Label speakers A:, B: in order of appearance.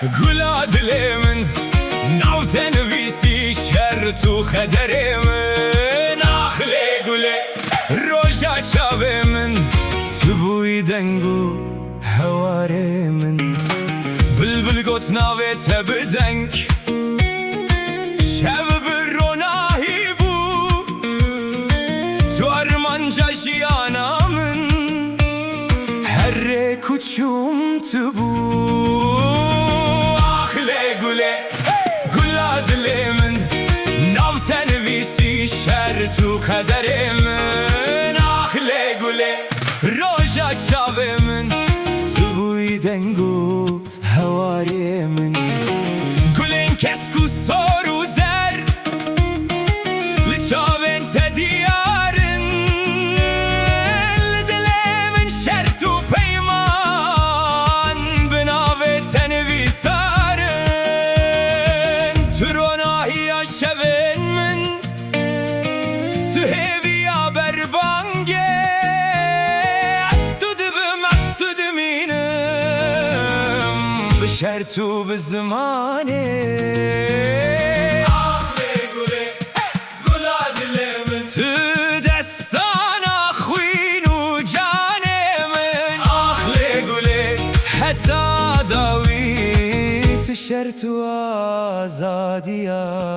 A: Gula dilimin navten visi şertu kaderimin Ahle gule roja çavimin Tübuy dengu hevarimin Bülbül got nave tebidenk Şev bir ronahi bu Tu armanca jiyanamın Herre kuçum tübu Tu kaderimin ahle gule roja çavimin Tübuy dengu hevarimin Gulen kesku soru zer Li çavin te diyarın Dilimin şertu peyman Binave tenvisarın Turonahiya şevin min Heviya berbange Astudum inim Bişertu bizmane Ahle gule Gula dilimin Tu destana khwinu canemin Ahle gule Hatta davi Tu şertu azadiyam